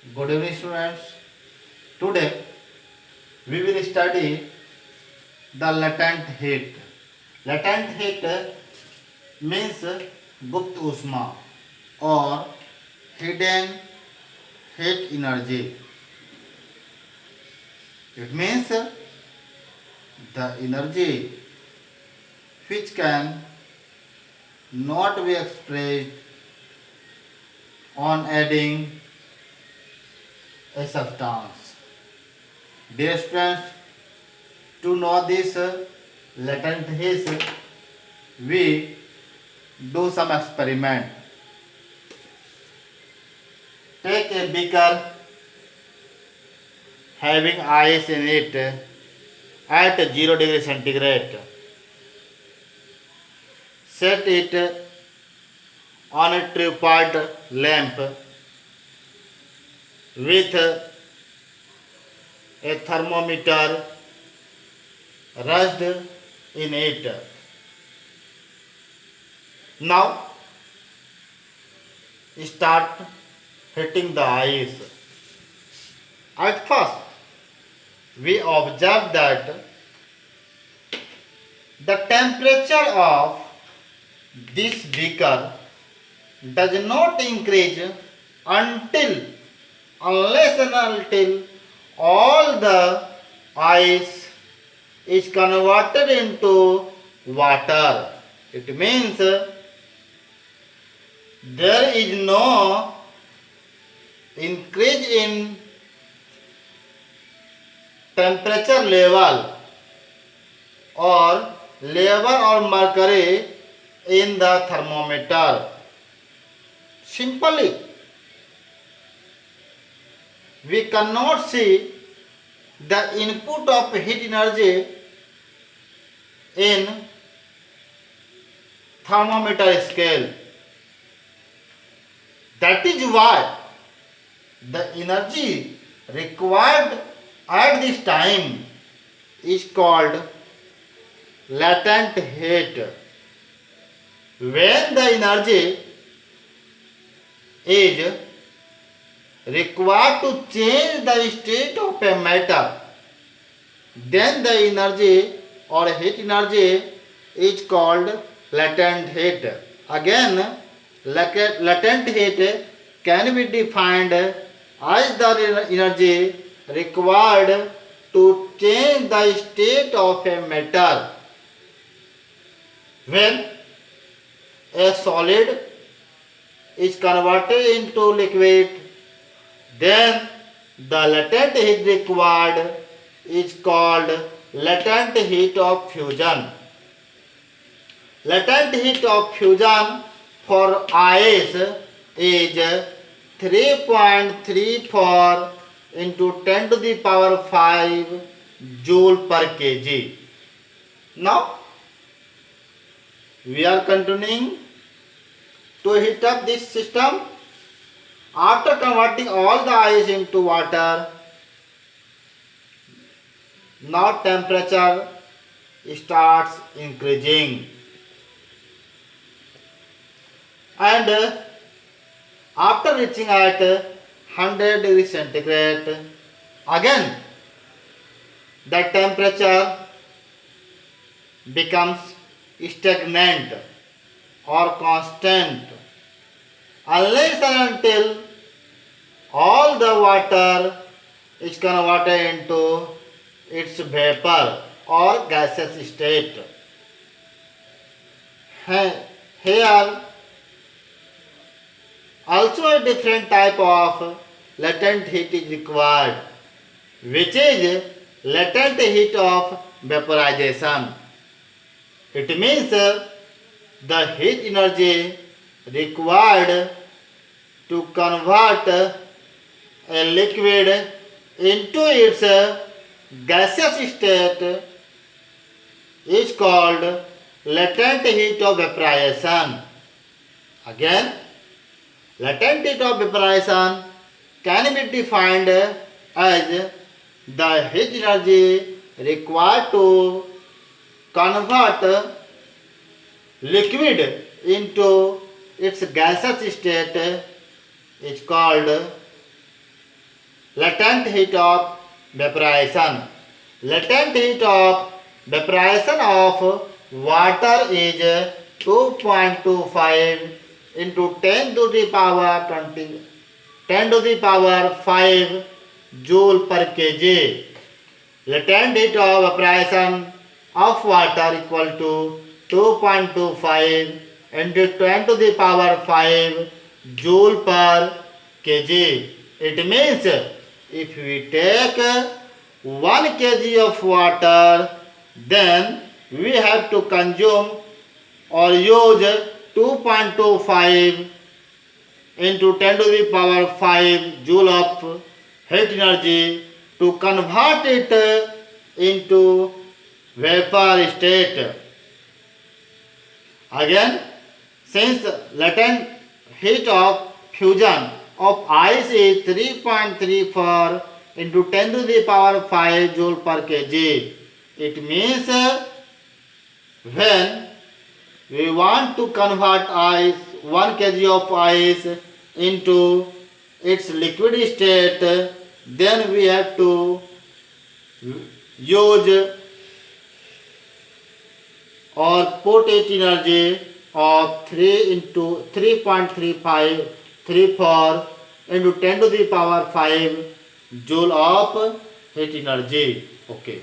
Good evening, students. Today we will study the latent heat. Latent heat means गुप्त ऊष्मा or hidden heat energy. It means the energy which can not be expressed on adding a substance. Dear students, to know this latent heat, we do some experiment. Take a beaker having ice in it at 0 degree centigrade. Set it on a tripod lamp with a thermometer rushed in it. Now start hitting the ice. At first, we observe that the temperature of this beaker does not increase until unless and until all the ice is converted into water. It means there is no increase in temperature level or mercury in the thermometer. Simply, we cannot see the input of heat energy in thermometer scale. That is why the energy required at this time is called latent heat. When the energy is required to change the state of a matter, then the energy or heat energy is called latent heat. Again, latent heat can be defined as the energy required to change the state of a matter. When a solid is converted into liquid, then the latent heat required is called latent heat of fusion. Latent heat of fusion for ice is 3.34 into 10 to the power 5 joule per kg. Now we are continuing to heat up this system. After converting all the ice into water, now temperature starts increasing, and after reaching at 100 degrees centigrade, again the temperature becomes stagnant or constant unless and until all the water is converted into its vapor or gaseous state. Here also a different type of latent heat is required, which is latent heat of vaporization. It means the heat energy required to convert a liquid into its gaseous state is called latent heat of vaporization. Again, latent heat of vaporization can be defined as the heat energy required to convert liquid into its gaseous state is called latent heat of vaporization. Latent heat of vaporization of water is 2.25 into 10 to the power 10 to the power 5 joule per kg. Latent heat of vaporization of water equal to 2.25 into 10 to the power 5 joule per kg. It means if we take 1 kg of water, then we have to consume or use 2.25 into 10 to the power 5 joule of heat energy to convert it into vapor state. Again, since latent heat of fusion of ice is 3.34 into 10 to the power 5 joule per kg, it means when we want to convert ice 1 kg of ice into its liquid state, then we have to use or put heat energy of 3 into 3.34 into 10 to the power 5 joule of heat energy. Okay.